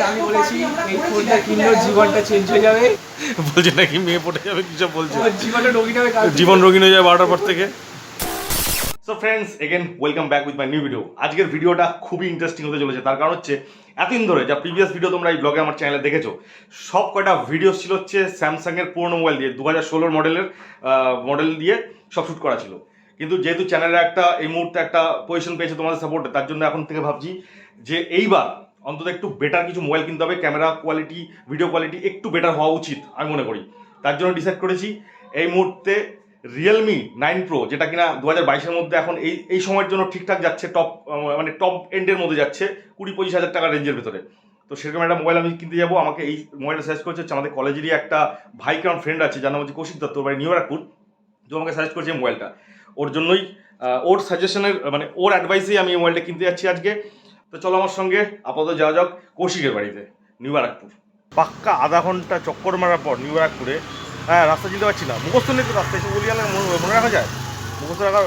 আমি বলেছি এই ফোনটা কিনলেও জীবনটা চেঞ্জ হয়ে যাবে। বলছে নাকি মেয়ে পড়ে যাবে, কি সব বলছে, জীবনটা রঙিন হবে, জীবন রঙিন হয়ে যাবে 12টার পর থেকে। So friends, again welcome back with my new video. আজকের ভিডিওটা খুবই ইন্টারেস্টিং হতে চলেছে। তার কারণ হচ্ছে এতদিন ধরে যা প্রিভিয়াস ভিডিও তোমরা এই ব্লগে আমার চ্যানেলে দেখেছো, সব কয়টা ভিডিও ছিল হচ্ছে স্যামসাংয়ের পুরোনো মোবাইল দিয়ে, 2016 মডেল দিয়ে সব শ্যুট করা ছিল। কিন্তু যেহেতু চ্যানেলে একটা এই মুহূর্তে একটা পজিশন পেয়েছে তোমাদের সাপোর্টে, তার জন্য এখন থেকে ভাবছি যে এইবার অন্তত একটু বেটার কিছু মোবাইল কিনতে হবে, ক্যামেরা কোয়ালিটি, ভিডিও কোয়ালিটি একটু বেটার হওয়া উচিত আমি মনে করি। তার জন্য ডিসাইড করেছি এই মুহূর্তে রিয়েলমি 9 প্রো, যেটা কিনা 2022-এর মধ্যে এখন এই সময়ের জন্য ঠিকঠাক যাচ্ছে, টপ এন্ডের মধ্যে যাচ্ছে, 20-25 হাজার টাকার রেঞ্জের ভিতরে। তো সেরকম একটা মোবাইল আমি কিনতে যাবো। আমাকে এই মোবাইলটা সাজেস্ট করেছে হচ্ছে আমাদের কলেজেরই একটা ভাই কারণ ফ্রেন্ড আছে, যার নাম হচ্ছে কৌশিক দত্ত, বাড়ি নিউইয়র্কপুর। তো আমাকে সাজেস্ট করেছে মোবাইলটা, ওর জন্যই ওর সাজেশনের মানে ওর অ্যাডভাইসেই আমি এই মোবাইলটা কিনতে যাচ্ছি আজকে। তো চলো আমার সঙ্গে আপাতত যাওয়া যাক কৌশিকের বাড়িতে, নিউইয়র্কপুর। পাক্কা আধা ঘন্টা চক্কর মারার পর নিউইয়র্কপুরে, হ্যাঁ রাস্তা চিনতে পারছি না, মুখস্থ নেই তো রাস্তা, এসে বলি মনে রাখা যায়, মুখস্থ রাখা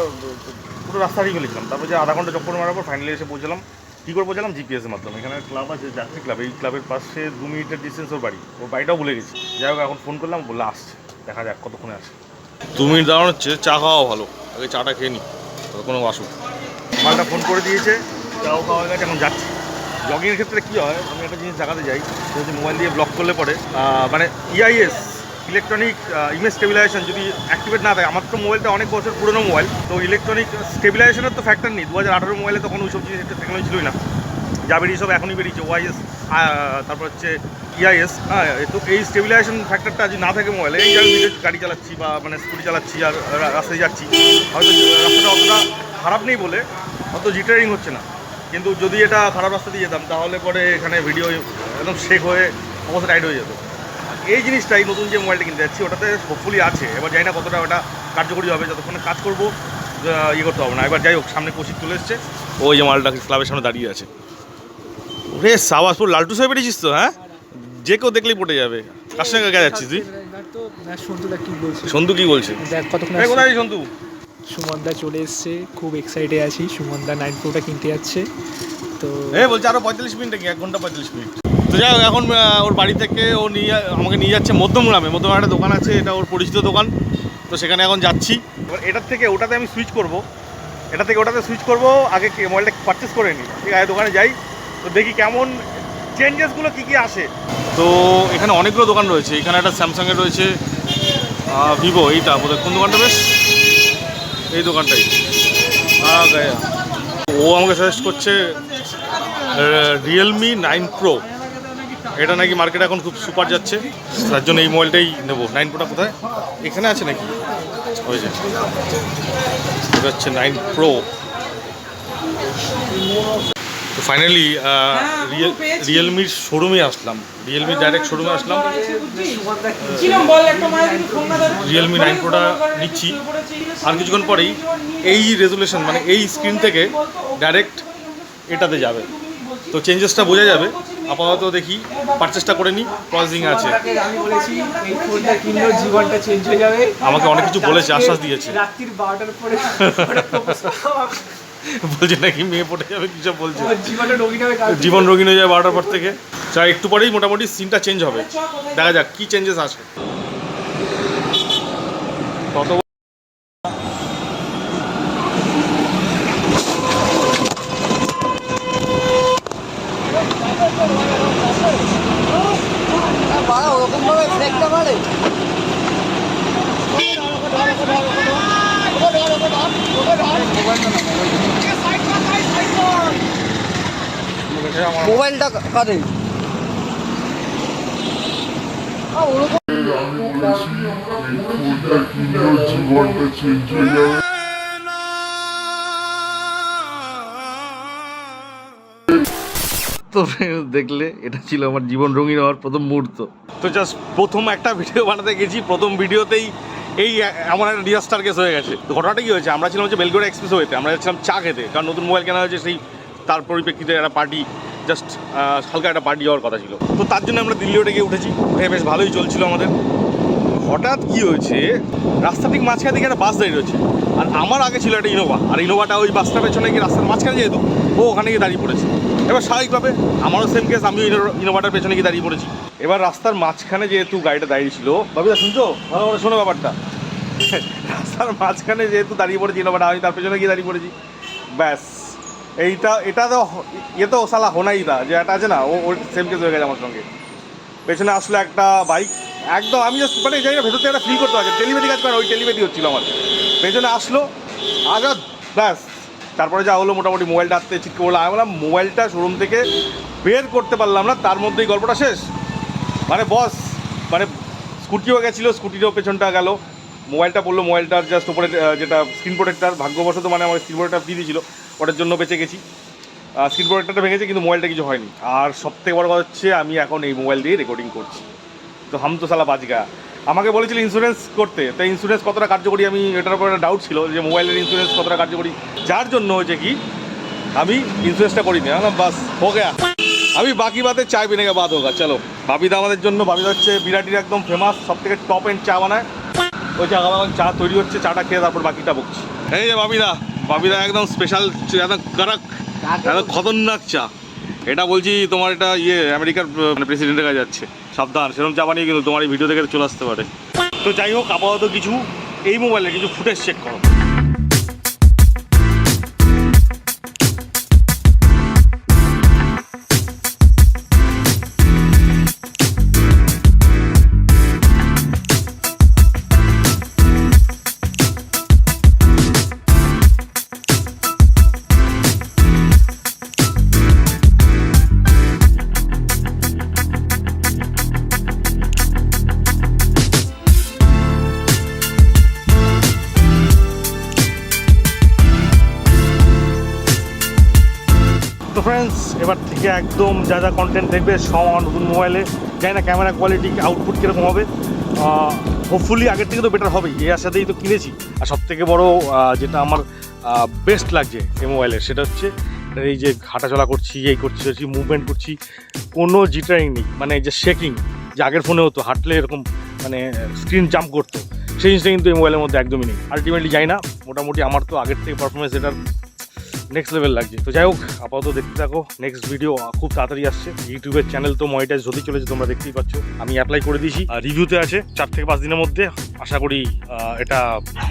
পুরো রাস্তা হারিয়ে ফেলেছিলাম। তারপর যে আধা ঘন্টা চক্কর মারার পর ফাইনালি এসে পৌঁছলাম। কী করে পৌঁছালাম? জিপিএসের মাধ্যমে। এখানে ক্লাব আছে, যাত্রী ক্লাব, এই ক্লাবের পাশে 2 মিনিটের ডিস্টেন্স ওর বাড়ি। ওর বাড়িটাও ভুলে গেছি। যাই হোক, এখন ফোন করলাম, বললে আসছে, দেখা যাক কতক্ষণে আসে। 2 মিনিট দাঁড়ানো হচ্ছে, চা খাওয়া ভালো, আগে চাটা খেয়ে নিই, কোনো আসুক। মালটা ফোন করে দিয়েছে, চাও খাওয়া হয়ে গেছে, এখন যাচ্ছি। ব্লগিংয়ের ক্ষেত্রে কী হয়, আমি একটা জিনিস দেখাতে যাই, যদি মোবাইল দিয়ে ব্লগ করলে পরে মানে ইআইএস, ইলেকট্রনিক ইমেজ স্টেবিলাইজেশন যদি অ্যাক্টিভেট না থাকে, আমার তো মোবাইলটা অনেক বছর পুরোনো মোবাইল, তো ইলেকট্রনিক স্টেবিলাইজেশনের তো ফ্যাক্টর নেই। 2018 মোবাইলে তখন ওই সব জিনিস একটা টেকনোলজি ছিলই না, যা বেরিয়ে সব এখনই বেরিয়েছে, ওআইএস, তারপর হচ্ছে ইআইএস। হ্যাঁ, তো এই স্টেবিলাইজেশন ফ্যাক্টরটা যদি না থাকে মোবাইলে, এই আমি গাড়ি চালাচ্ছি বা মানে স্কুটি চালাচ্ছি আর রাস্তায় যাচ্ছি, হয়তো রাস্তাটা অতটা খারাপ নেই বলে অত জিটারিং হচ্ছে না। কিন্তু যদি এটা খারাপ রাস্তা দিয়ে যেতাম, তাহলে পরে এখানে ভিডিও একদম শেক হয়ে অবস্থা টাইট হয়ে যেত। এই জিনিসটাই নতুন যে মোবাইলটা কিনতে যাচ্ছি ওটাতে হোপফুলি আছে। এবার জানি না কতটা ওটা কার্যকরী হবে, যতক্ষণে কাজ করবো ইয়ে করতে হবে না। এবার যাই হোক, সামনে কৌশিক চলে এসছে, ওই যে মালটা ক্লাবের সামনে দাঁড়িয়ে আছে। রে সাবাসপুর লালটু সাহেব বেরিয়েছিস তো? হ্যাঁ, যে কেউ দেখলেই পড়ে যাবে। কার সঙ্গে কে যাচ্ছিস তুই? সন্তু কি বলছে? কোথায় সন্তু? সুমনদা চলে এসছে, খুব এক্সাইটেড আছি। সুমনদা 9 প্রোটা কিনতে যাচ্ছে। তো বলছে আরো 45 মিনিট, নাকি 1 ঘন্টা 45 মিনিট। তো যাই হোক, এখন ওর বাড়ি থেকে ও আমাকে নিয়ে যাচ্ছে মধ্যমগ্রামে। মধ্যমগ্রামে একটা দোকান আছে, এটা ওর পরিচিত দোকান, তো সেখানে এখন যাচ্ছি। এবার এটার থেকে ওটাতে আমি সুইচ করব, এটা থেকে ওটাতে সুইচ করব। আগে মোবাইলটা পারচেস করে নিই, ঠিক আছে? দোকানে যাই, তো দেখি কেমন চেঞ্জেসগুলো কী কী আসে। তো এখানে অনেকগুলো দোকান রয়েছে। এখানে একটা স্যামসাংয়ের রয়েছে, ভিভো, এইটা বোধহয় কোন দোকানটা, বেশ এই দোকানটাই। ও আমাকে সাজেস্ট করছে রিয়েলমি 9 প্রো, এটা নাকি মার্কেটে এখন খুব সুপার যাচ্ছে, তার জন্য এই মোবাইলটাই নেবো। 9 প্রোটা কোথায়? এখানে আছে নাকি? ওই যে এটা হচ্ছে 9 প্রো। তো ফাইনালি রিয়েলমির শোরুমে আসলাম, রিয়েলমির ডাইরেক্ট শোরুমে আসলাম। রিয়েলমি 9 প্রোটা নিচ্ছি, আর কিছুক্ষণ পরেই এই রেজুলেশন মানে এই স্ক্রিন থেকে ডাইরেক্ট এটাতে যাবে, তো চেঞ্জেসটা বোঝা যাবে। আপাতত দেখি, পারচেসটা করে নিই, প্রসেসিং আছে। আমি বলেছি এই ফোনটা কিনলেও জীবনটা চেঞ্জ হয়ে যাবে। আমাকে অনেক কিছু বলেছে, আশ্বাস দিয়েছে। রাত্রির 12টার পরে বলছে নাকি মেয়ে পড়ে যাবে, কি সব বলছে, জীবন রঙিন হয়ে যাবে 12টার পর থেকে। যা একটু পরেই মোটামুটি সিনটা চেঞ্জ হবে, দেখা যাক কী চেঞ্জেস আসে। তত ওরকমভাবে দেখতে পারে। মোবাইলটা কাঁদে। জীবনটা চেঞ্জ হয়ে যাবে। তো দেখলে, এটা ছিল আমার জীবন রঙিন হওয়ার প্রথম মুহূর্ত। তো জাস্ট প্রথম একটা ভিডিও বানাতে গেছি, প্রথম ভিডিওতেই এই এমন একটা ডিজাস্টার কেস হয়ে গেছে। তো ঘটনাটা কী হয়েছে, আমরা ছিলাম হচ্ছে বেলগড়া এক্সপ্রেসওয়েতে, আমরা যাচ্ছিলাম চা খেতে, কারণ নতুন মোবাইল কেনা হয়েছে, সেই তার পরিপ্রেক্ষিতে একটা পার্টি, জাস্ট হালকা একটা পার্টি হওয়ার কথা ছিল। তো তার জন্য আমরা দিল্লি রোডে গিয়ে উঠেছি, বেশ ভালোই চলছিল আমাদের। হঠাৎ কী হয়েছে, রাস্তা ঠিক মাঝখানে দিকে একটা বাস দাঁড়িয়ে রয়েছে, আর আমার আগে ছিল একটা ইনোভা, আর ইনোভাটা ওই বাসটার পেছনে গিয়ে রাস্তার মাঝখানে যেহেতু ও ওখানে গিয়ে দাঁড়িয়ে পড়েছে। এবার স্বাভাবিকভাবে আমারও সেম কেস, আমিও ইনোভাটার পেছনে গিয়ে দাঁড়িয়ে পড়েছি। এবার রাস্তার মাঝখানে যেহেতু গাড়িটা দাঁড়িয়ে ছিল, বাবিদা শুনছো, ভালো করে শোনো ব্যাপারটা, রাস্তার মাঝখানে যেহেতু দাঁড়িয়ে পড়েছি ইনোভাটা, আমি তার পেছনে গিয়ে দাঁড়িয়ে পড়েছি। ব্যাস এটা তো তো সালা হোনাই দা, যে একটা আছে না, ওর সেম কেস হয়ে গেছে আমার সঙ্গে। পেছনে আসলো একটা বাইক, একদম আমি জাস্ট মানে জানি না ভেতর থেকে একটা ফিল করতে পারছি টেলিপ্যাথি কাজ করে, ওই টেলিপ্যাথি হচ্ছিল আমার। পেছনে আসলো আজাদ, ব্যাস তারপরে যা হলো, মোটামুটি মোবাইলটা হাতে চিটকে বললো। আমি বললাম মোবাইলটা শোরুম থেকে বের করতে পারলাম না, তার মধ্যেই গল্পটা শেষ। মানে বস, মানে স্কুটিও গেছিলো, স্কুটিরও পেছনটা গেল, মোবাইলটা পড়লো, মোবাইলটার জাস্ট ওপরে যেটা স্ক্রিন প্রোটেক্টার, ভাগ্যবশত মানে আমার স্ক্রিন প্রোটেক্টার ফ্রি দিয়েছিল, ওটার জন্য বেঁচে গেছি। স্ক্রিন প্রোটেক্টারটা ভেঙেছে, কিন্তু মোবাইলটা কিছু হয়নি। আর সবথেকে বড় কথা হচ্ছে আমি এখন এই মোবাইল দিয়ে রেকর্ডিং করছি, তো হাম তো সালা বাজগা। আমাকে বলেছিল ইন্স্যুরেন্স করতে, তাই ইন্স্যুরেন্স কতটা কার্যকরী, আমি এটার উপর একটা ডাউট ছিল যে মোবাইলের ইন্স্যুরেন্স কতটা কার্যকরী, যার জন্য হয়েছে কি আমি ইন্স্যুরেন্সটা করিনি। আমার বাস হো গেয়া, আমি বাকি বাতে চায় বিনে গে বাদ হোগা। চলো, বাবিদা আমাদের জন্য, বাবিদা হচ্ছে বিরাটির একদম ফেমাস, সব থেকে টপ এন্ড চা বানায়। ওই চা চা তৈরি হচ্ছে, চাটা খেয়ে তারপর বাকিটা বকছি। এই যে বাবিদা, বাবিদা একদম স্পেশাল, একদম কারাক, একদম খতরনাক চা। এটা বলছি তোমার, এটা আমেরিকার মানে প্রেসিডেন্টের কাছে যাচ্ছে, সাবধান, সেরকম চা বানিয়ে কিন্তু তোমার এই ভিডিও দেখে চলে আসতে পারে। তো যাই হোক, আপাতত কিছু এই মোবাইলের কিছু ফুটেজ চেক করো। তো ফ্রেন্ডস, এবার থেকে একদম যা যা কন্টেন্ট দেখবে সব আমার নতুন মোবাইলে। জানি না ক্যামেরা কোয়ালিটি আউটপুট কীরকম হবে, হোপফুলি আগের থেকে তো বেটার হবেই, এই আশাতেই তো কিনেছি। আর সবথেকে বড় যেটা আমার বেস্ট লাগছে এই মোবাইলের, সেটা হচ্ছে এই যে হাঁটাচলা করছি, এই করছি, মুভমেন্ট করছি, কোনো জিটারিং নেই, মানে যে শেকিং, যে আগের ফোনে হতো হাঁটলে এরকম মানে স্ক্রিন জাম্প করতো, সেই জিনিসটা কিন্তু এই মোবাইলের মধ্যে একদমই নেই। আলটিমেটলি যাই না, মোটামুটি আমার তো আগের থেকে পারফরমেন্স এটার নেক্সট লেভেল লাগছে। তো যাই হোক, আপাতত দেখতে থাকো, নেক্সট ভিডিও খুব তাড়াতাড়ি আসছে। ইউটিউবের চ্যানেল তো মনিটাইজ হতেই চলেছে, তোমরা দেখতেই পাচ্ছ, আমি অ্যাপ্লাই করে দিয়েছি, রিভিউতে আছে, 4 থেকে 5 দিনের মধ্যে আশা করি এটা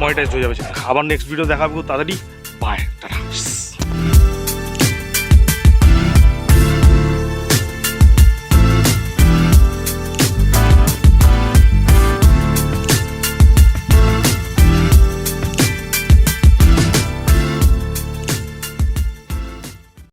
মনিটাইজ হয়ে যাবে। আবার নেক্সট ভিডিও দেখাবো তাড়াতাড়ি, বাই, টাটা।